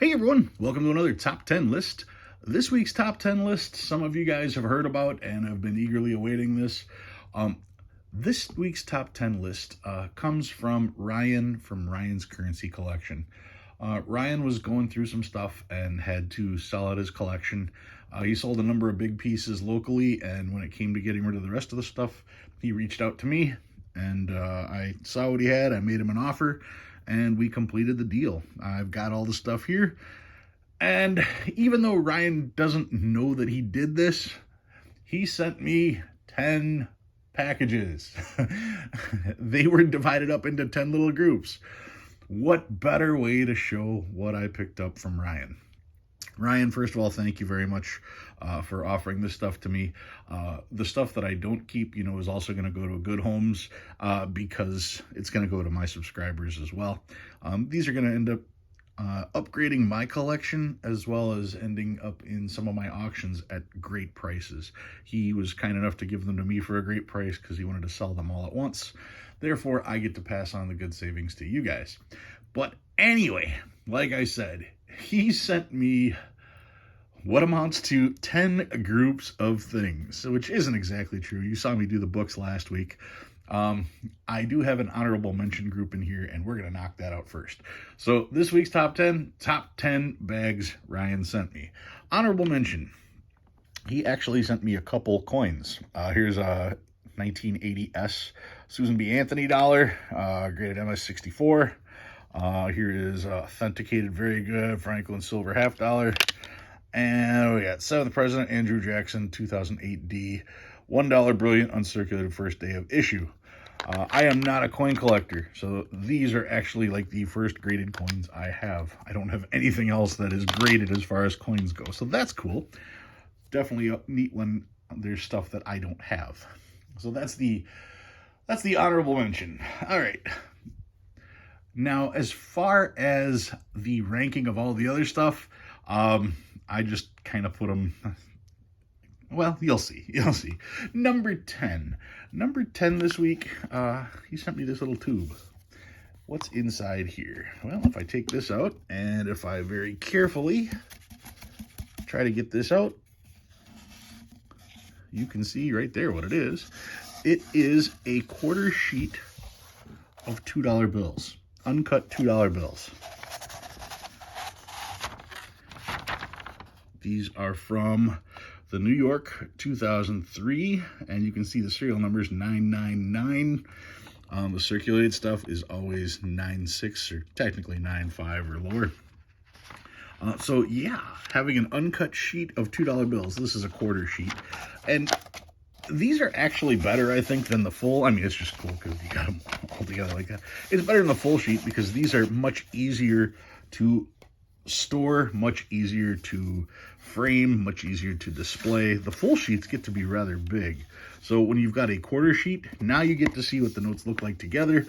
Hey everyone, welcome to another top 10 list. This week's top 10 list, some of you guys have heard about and have been eagerly awaiting this. This week's top 10 list comes from Ryan from Ryan's Currency Collection. Ryan was going through some stuff and had to sell out his collection. He sold a number of big pieces locally, and when it came to getting rid of the rest of the stuff, he reached out to me, and I saw what he had. I made him an offer, and we completed the deal. I've got all the stuff here, and even though Ryan doesn't know that he did this, he sent me 10 packages. They were divided up into 10 little groups. What better way to show what I picked up from Ryan? Ryan, first of all, thank you very much for offering this stuff to me. The stuff that I don't keep, is also going to go to Good Homes because it's going to go to my subscribers as well. These are going to end up upgrading my collection as well as ending up in some of my auctions at great prices. He was kind enough to give them to me for a great price because he wanted to sell them all at once. Therefore, I get to pass on the good savings to you guys. But anyway, like I said, he sent me what amounts to 10 groups of things, which isn't exactly true. You saw me do the books last week. I do have an honorable mention group in here, and we're going to knock that out first. So this week's top 10 bags Ryan sent me. Honorable mention. He actually sent me a couple coins. Here's a 1980S Susan B. Anthony dollar, graded MS64. Here is authenticated, very good Franklin silver half dollar. And we got 7th President Andrew Jackson 2008 D, $1 brilliant uncirculated first day of issue. I am not a coin collector, so these are actually like the first graded coins I have. I don't have anything else that is graded as far as coins go, so that's cool. Definitely neat when there's stuff that I don't have. So that's the honorable mention. All right. Now, as far as the ranking of all the other stuff, I just kind of put them, well, you'll see. Number 10 this week, he sent me this little tube. What's inside here? Well, if I take this out, and if I very carefully try to get this out, you can see right there what it is. It is a quarter sheet of $2 bills, uncut $2 bills. These are from the New York 2003, and you can see the serial numbers 999. The circulated stuff is always 96 or technically 95 or lower. So yeah, having an uncut sheet of $2 bills. This is a quarter sheet, and these are actually better, I think, than the full. I mean, it's just cool because you got them all together like that. It's better than the full sheet because these are much easier to store, much easier to frame, much easier to display. The full sheets get to be rather big. So when you've got a quarter sheet, now you get to see what the notes look like together,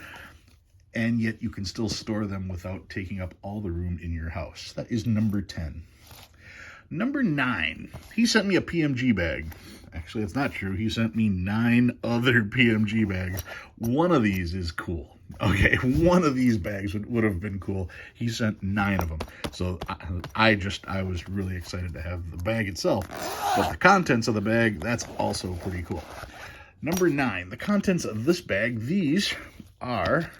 and yet you can still store them without taking up all the room in your house. That is number 10. Number 9, he sent me a PMG bag. Actually, it's not true. He sent me 9 other PMG bags. One of these is cool. Okay, one of these bags would have been cool. He sent 9 of them. So I was really excited to have the bag itself. But the contents of the bag, that's also pretty cool. Number 9, the contents of this bag, these are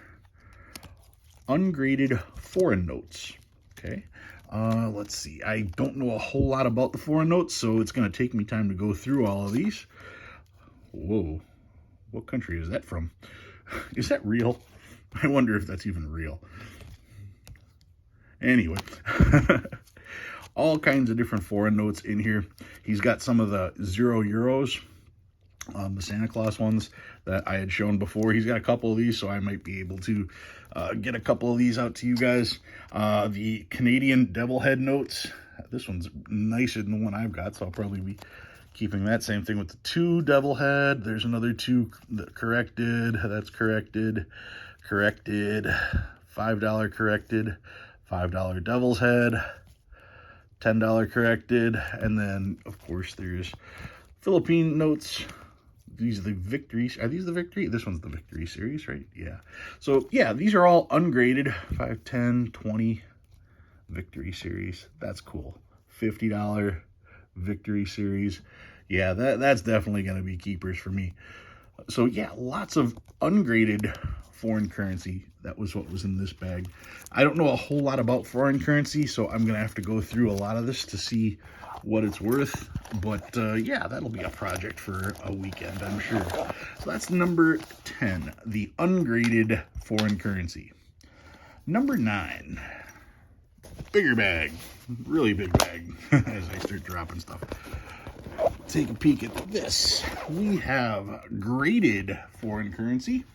ungraded foreign notes. Okay. Let's see. I don't know a whole lot about the foreign notes, so it's going to take me time to go through all of these. Whoa. What country is that from? Is that real? I wonder if that's even real. Anyway, all kinds of different foreign notes in here. He's got some of the 0 euros, the Santa Claus ones that I had shown before. He's got a couple of these, so I might be able to get a couple of these out to you guys. The Canadian Devil Head notes. This one's nicer than the one I've got, so I'll probably be keeping that. Same thing with the 2 Devil Head. There's another 2 corrected. That's corrected. Corrected. $5 corrected. $5 Devil's Head. $10 corrected. And then, of course, there's Philippine notes. These are the victories. Are these the victory? This one's the victory series, right? Yeah. So, yeah, these are all ungraded. 5, 10, 20, Victory Series. That's cool. $50 Victory Series. Yeah, that's definitely going to be keepers for me. So yeah, lots of ungraded foreign currency. That was what was in this bag. I don't know a whole lot about foreign currency, so I'm going to have to go through a lot of this to see what it's worth. But yeah, that'll be a project for a weekend, I'm sure. So that's number 10, the ungraded foreign currency. Number 9, bigger bag, really big bag, as I start dropping stuff. Take a peek at this. We have graded foreign currency.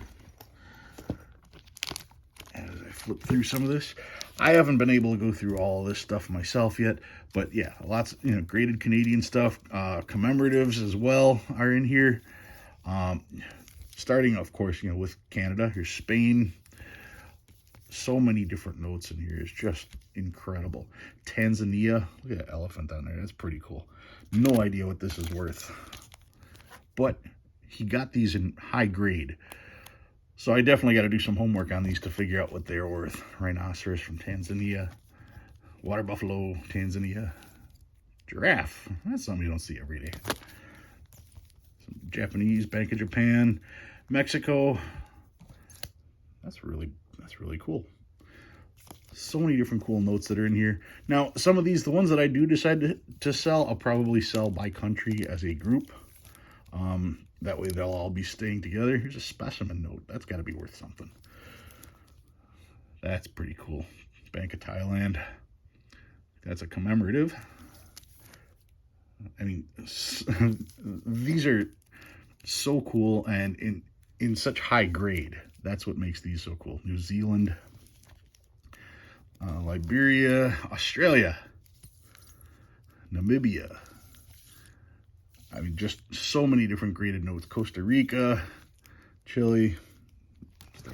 As I flip through some of this, I haven't been able to go through all of this stuff myself yet, but yeah, lots, graded Canadian stuff. Commemoratives as well are in here. Starting, of course, with Canada. Here's Spain. So many different notes in here. It's just incredible. Tanzania. Look at that elephant down there. That's pretty cool. No idea what this is worth. But he got these in high grade. So I definitely got to do some homework on these to figure out what they're worth. Rhinoceros from Tanzania. Water buffalo, Tanzania. Giraffe. That's something you don't see every day. Some Japanese, Bank of Japan. Mexico. That's really cool. So many different cool notes that are in here. Now, some of these, the ones that I do decide to sell, I'll probably sell by country as a group. That way they'll all be staying together. Here's a specimen note. That's got to be worth something. That's pretty cool. Bank of Thailand. That's a commemorative. I mean, these are so cool and in such high grade. That's what makes these so cool. New Zealand, Liberia, Australia, Namibia. I mean, just so many different graded notes. Costa Rica, Chile.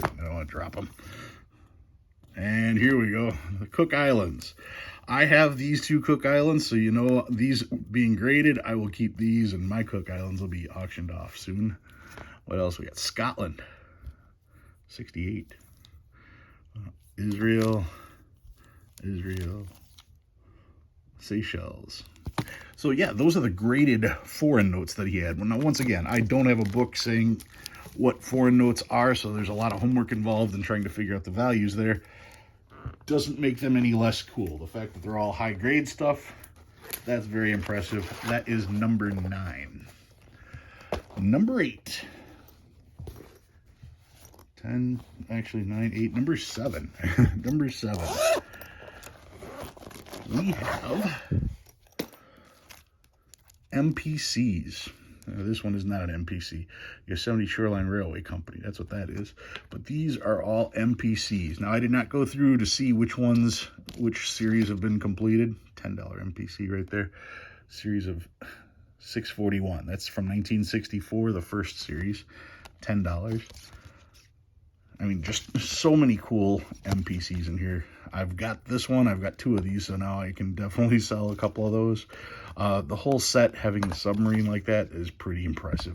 I don't want to drop them. And here we go. The Cook Islands. I have these 2 Cook Islands, so these being graded, I will keep these, and my Cook Islands will be auctioned off soon. What else we got? Scotland. 68. Israel, Seychelles. So yeah, those are the graded foreign notes that he had. Now, once again, I don't have a book saying what foreign notes are, so there's a lot of homework involved in trying to figure out the values there. Doesn't make them any less cool. The fact that they're all high grade stuff, that's very impressive. That is number 9. Number 8. 10, actually 9, 8, number 7. Number 7. We have MPCs. This one is not an MPC. Yosemite Shoreline Railway Company. That's what that is. But these are all MPCs. Now, I did not go through to see which series have been completed. $10 MPC right there. Series of 641. That's from 1964, the first series. $10. I mean, just so many cool MPCs in here. I've got this one. I've got 2 of these, so now I can definitely sell a couple of those. The whole set, having the submarine like that, is pretty impressive.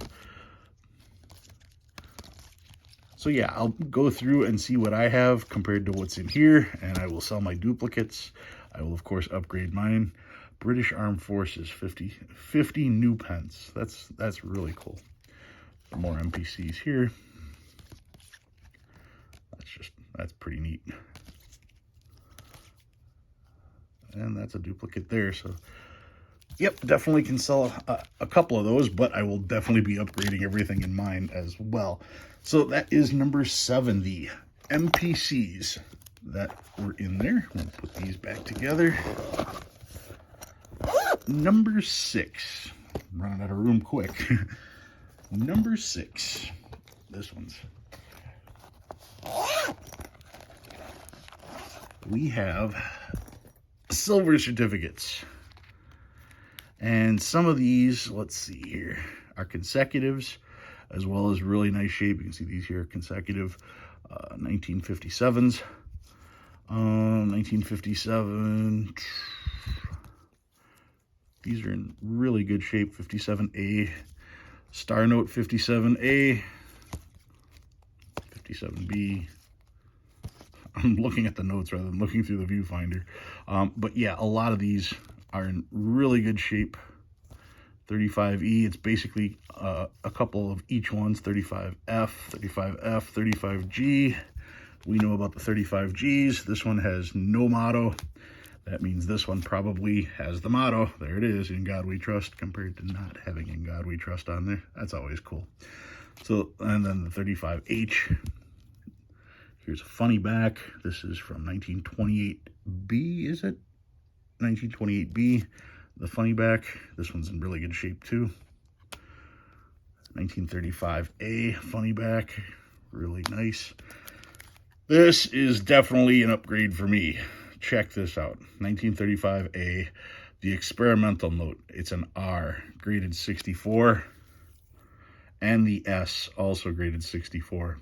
So yeah, I'll go through and see what I have compared to what's in here, and I will sell my duplicates. I will, of course, upgrade mine. British Armed Forces, 50 new pence. That's really cool. Some more MPCs here. That's pretty neat. And that's a duplicate there. So, yep, definitely can sell a couple of those, but I will definitely be upgrading everything in mine as well. So that is number 7, the MPCs that were in there. We'll put these back together. Number 6. I'm running out of room quick. Number 6. This one's. We have silver certificates. And some of these, let's see here, are consecutives, as well as really nice shape. You can see these here are consecutive 1957s. 1957. These are in really good shape. 57A. Star Note 57A. 57B. I'm looking at the notes rather than looking through the viewfinder. But yeah, a lot of these are in really good shape. 35E, it's basically a couple of each ones. 35F, 35F, 35G. We know about the 35Gs. This one has no motto. That means this one probably has the motto. There it is, In God We Trust, compared to not having In God We Trust on there. That's always cool. So, and then the 35H. Here's a funny back. This is from 1928B, is it? 1928B, the funny back. This one's in really good shape too. 1935A, funny back, really nice. This is definitely an upgrade for me. Check this out. 1935A, the experimental note. It's an R, graded 64, and the S, also graded 64.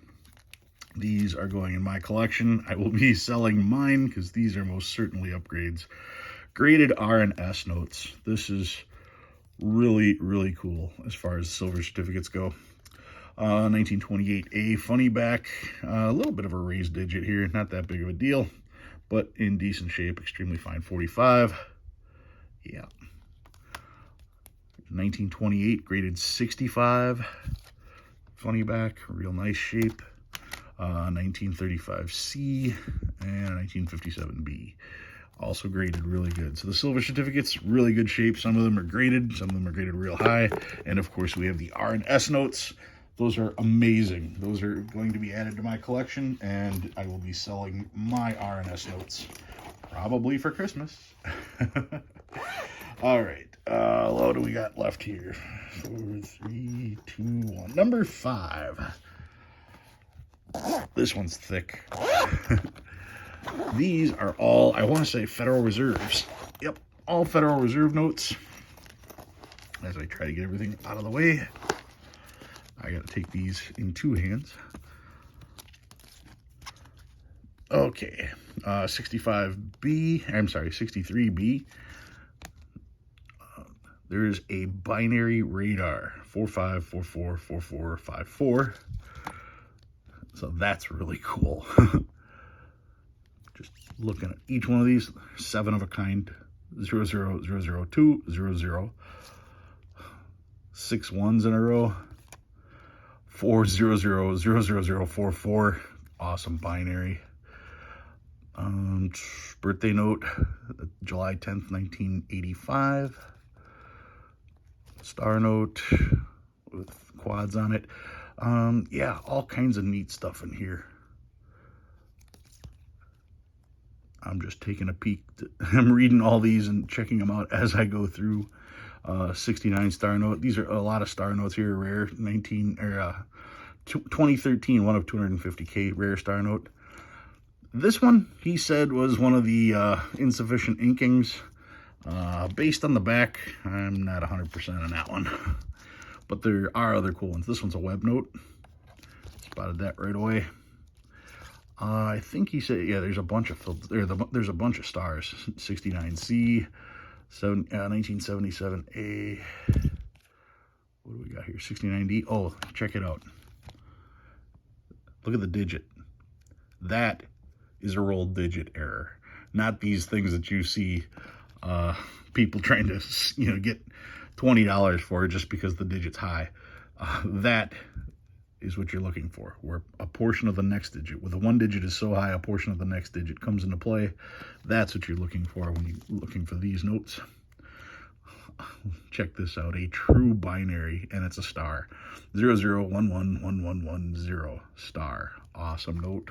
These are going in my collection. I will be selling mine because these are most certainly upgrades. Graded R and S notes. This is really, really cool as far as silver certificates go. 1928A funny back. A little bit of a raised digit here. Not that big of a deal, but in decent shape. Extremely fine 45. Yeah. 1928 graded 65. Funny back. Real nice shape. 1935C and 1957B. Also graded really good. So the silver certificates, really good shape. Some of them are graded, some of them are graded real high. And of course we have the R and S notes. Those are amazing. Those are going to be added to my collection, and I will be selling my R and S notes probably for Christmas. All right, what do we got left here? 4, 3, 2, 1. Number 5. This one's thick. These are all, I want to say, Federal Reserves. Yep, all Federal Reserve notes. As I try to get everything out of the way, I got to take these in 2 hands. Okay, 65B, I'm sorry, 63B. There's a binary radar, 45444454. So that's really cool. Just looking at each one of these, 7 of a kind, 00002, 00, 6 ones in a row, 4000044, awesome binary. Birthday note, July 10th, 1985. Star note with quads on it. Yeah, all kinds of neat stuff in here. I'm just taking a peek. I'm reading all these and checking them out as I go through. 69 star note. These are a lot of star notes here. Rare 2013, one of 250K rare star note. This one, he said, was one of the insufficient inkings. Based on the back, I'm not 100% on that one. But there are other cool ones. This one's a web note. Spotted that right away. I think he said, yeah, there's a bunch of there's a bunch of stars. 69C, 1977A. What do we got here? 69D. Oh, check it out. Look at the digit. That is a rolled digit error. Not these things that you see people trying to, get $20 for just because the digit's high. That is what you're looking for, where a portion of the next digit, where the one digit is so high, a portion of the next digit comes into play. That's what you're looking for when you're looking for these notes. Check this out, a true binary, and it's a star. 00111110 star. Awesome note.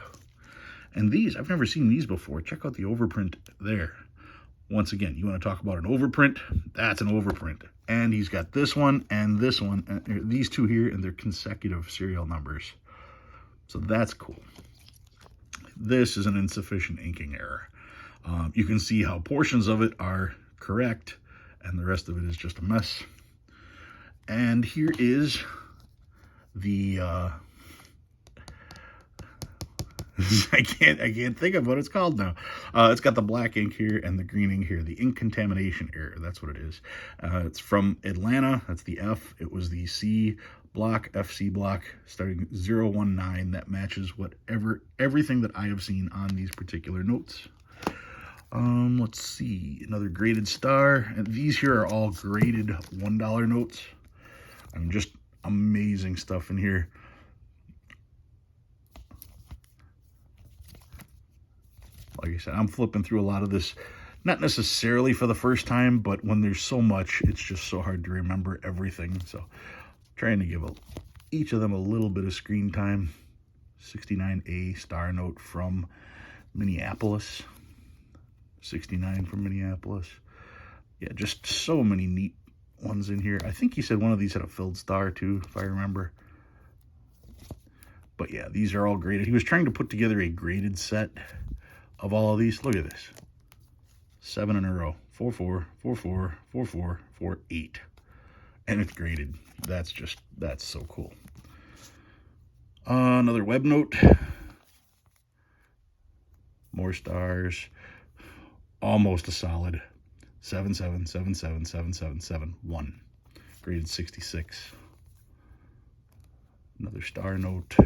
And these, I've never seen these before. Check out the overprint there. Once again, you want to talk about an overprint? That's an overprint. And he's got this one and this one, these two here, and they're consecutive serial numbers. So that's cool. This is an insufficient inking error. You can see how portions of it are correct, and the rest of it is just a mess. And here is the I can't think of what it's called now. It's got the black ink here and the green ink here. The ink contamination error, that's what it is. It's from Atlanta. That's the F. It was the C block, FC block, starting 019. That matches everything that I have seen on these particular notes. Let's see, another graded star. And these here are all graded $1 notes. I mean, just amazing stuff in here. Like I said, I'm flipping through a lot of this, not necessarily for the first time, but when there's so much, it's just so hard to remember everything. So trying to give each of them a little bit of screen time. 69A star note from Minneapolis. 69 from Minneapolis. Yeah, just so many neat ones in here. I think he said one of these had a filled star too, if I remember. But yeah, these are all graded. He was trying to put together a graded set of all of these. Look at this. 7 in a row. 4, 4, 4, 4, 4, 4, 4, 8. And it's graded. That's so cool. Another web note. More stars. Almost a solid. 7, 7, 7, 7, 7, 7, 7, 1. Graded 66. Another star note.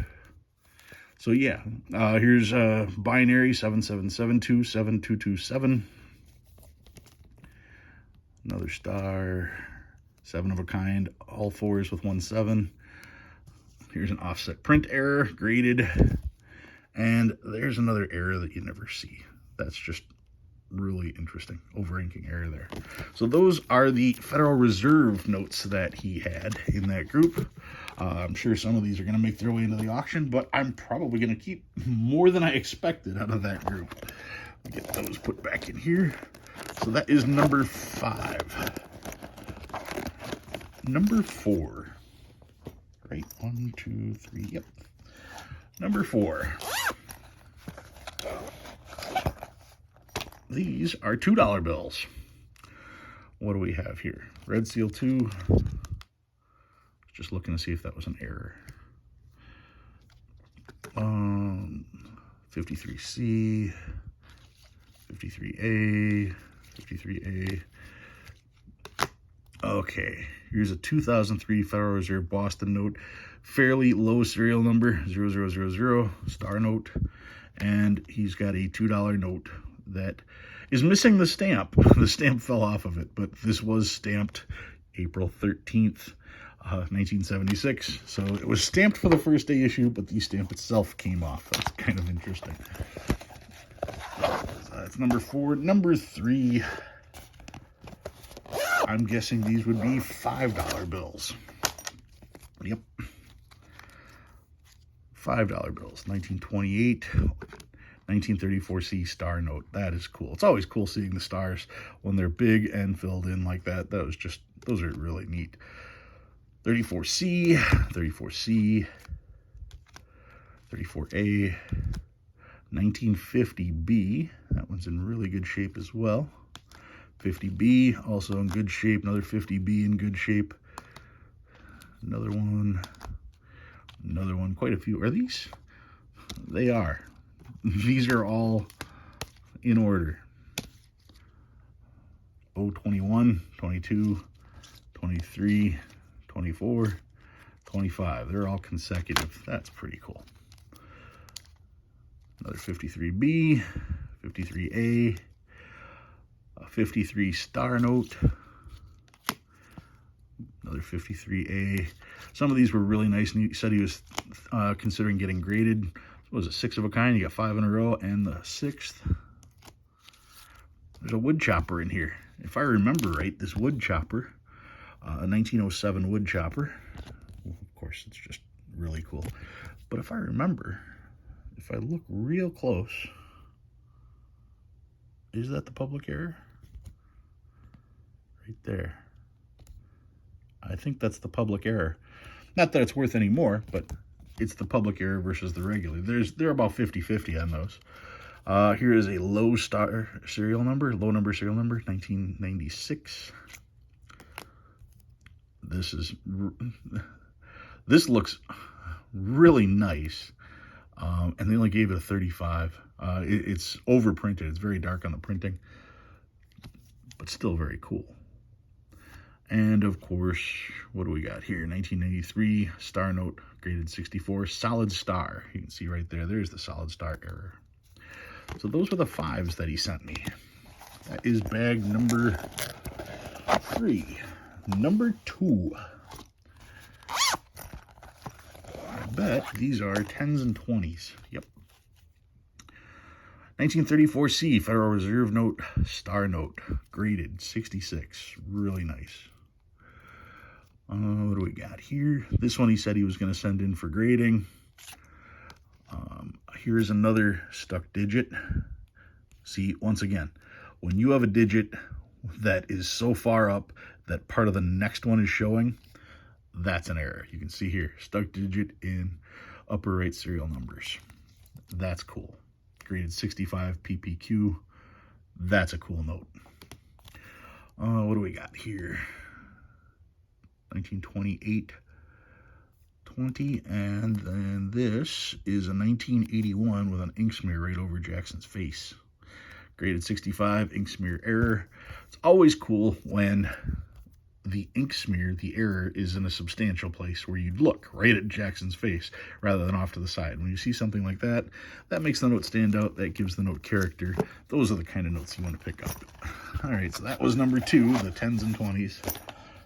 So yeah, here's binary 7772 7227. Another star, 7 of a kind, all 4s with 1 7. Here's an offset print error, graded. And there's another error that you never see. That's just really interesting. Over-inking error there. So those are the Federal Reserve notes that he had in that group. I'm sure some of these are going to make their way into the auction, but I'm probably going to keep more than I expected out of that group. Get those put back in here. So that is number 5. Number 4. Right, 1, 2, 3, yep. Number 4. These are $2 bills. What do we have here? Red Seal 2. Just looking to see if that was an error. 53C, 53A, 53A. Okay, here's a 2003 Federal Reserve Boston note. Fairly low serial number, 0000, star note. And he's got a $2 note that is missing the stamp. The stamp fell off of it, but this was stamped April 13th. 1976. So it was stamped for the first day issue, but the stamp itself came off. That's kind of interesting. So that's number 4. Number 3. I'm guessing these would be $5 bills. Yep. $5 bills. 1928. 1934C star note. That is cool. It's always cool seeing the stars when they're big and filled in like that. Those are really neat. 34C, 34C, 34A, 1950B, that one's in really good shape as well. 50B, also in good shape. Another 50B in good shape. Another one, quite a few. Are these? They are. These are all in order. 021, 22, 23, 24, 25. They're all consecutive. That's pretty cool. Another 53B, 53A, a 53 star note, another 53A. Some of these were really nice. And he said he was considering getting graded. What was it, 6 of a kind? You got 5 in a row, and the 6th. There's a wood chopper in here. If I remember right, this wood chopper, a 1907 wood chopper. Of course, it's just really cool. But if I remember, if I look real close, is that the public error? Right there. I think that's the public error. Not that it's worth any more, but it's the public error versus the regular. They're about 50-50 on those. Here is a low number serial number, 1996. This looks really nice, and they only gave it a 35. It's overprinted. It's very dark on the printing, but still very cool. And of course, what do we got here? 1993 star note, graded 64, solid star. You can see right there. There's the solid star error. So those were the 5s that he sent me. That is bag number 3. Number 2. I bet these are 10s and 20s. Yep. 1934 C, Federal Reserve note, star note, graded 66. Really nice. What do we got here? This one he said he was going to send in for grading. Here's another stuck digit. See, once again, when you have a digit that is so far up that part of the next one is showing, that's an error. You can see here, stuck digit in upper right serial numbers. That's cool. Graded 65 PPQ. That's a cool note. What do we got here? 1928 20, and then this is a 1981 with an ink smear right over Jackson's face. Graded 65, ink smear error. It's always cool when the ink smear, the error, is in a substantial place where you'd look right at Jackson's face rather than off to the side. When you see something like that, that makes the note stand out. That gives the note character. Those are the kind of notes you want to pick up. All right, so that was number 2, the 10s and 20s.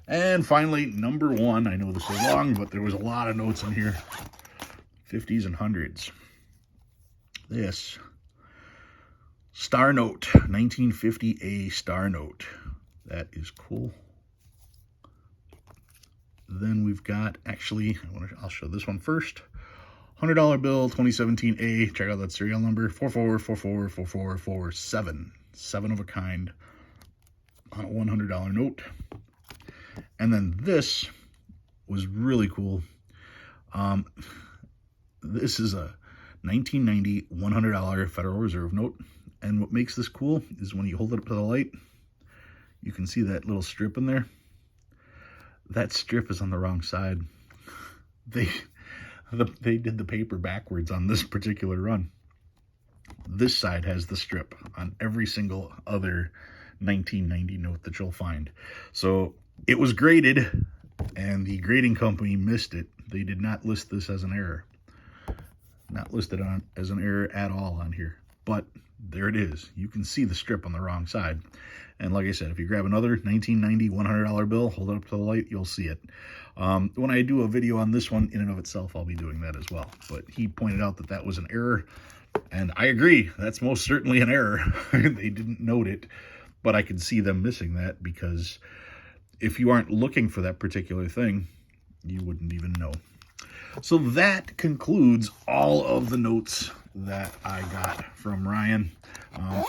And finally, number 1. I know this is long, but there was a lot of notes in here. 50s and 100s. This star note, 1950 A star note. That is cool. Then we've got, actually, I'll show this one first. $100 bill, 2017 A. Check out that serial number, 44444447. 7 of a kind on a $100 note. And then this was really cool. This is a 1990 $100 Federal Reserve note. And what makes this cool is when you hold it up to the light, you can see that little strip in there. That strip is on the wrong side. They did the paper backwards on this particular run. This side has the strip on every single other 1990 note that you'll find. So it was graded, and the grading company missed it. They did not list this as an error. Not listed on as an error at all on here. But there it is. You can see the strip on the wrong side. And like I said, if you grab another 1990 $100 bill, hold it up to the light, you'll see it. When I do a video on this one, in and of itself, I'll be doing that as well. But he pointed out that that was an error, and I agree. That's most certainly an error. They didn't note it, but I can see them missing that because if you aren't looking for that particular thing, you wouldn't even know. So that concludes all of the notes that I got from Ryan.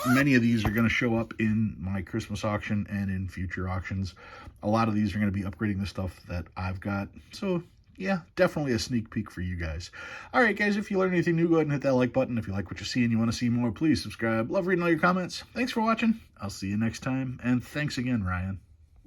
Many of these are going to show up in my Christmas auction and in future auctions. A lot of these are going to be upgrading the stuff that I've got. So yeah, definitely a sneak peek for you guys. All right, guys, if you learned anything new, go ahead and hit that like button. If you like what you see and you want to see more, please subscribe. Love reading all your comments. Thanks for watching. I'll see you next time. And thanks again, Ryan.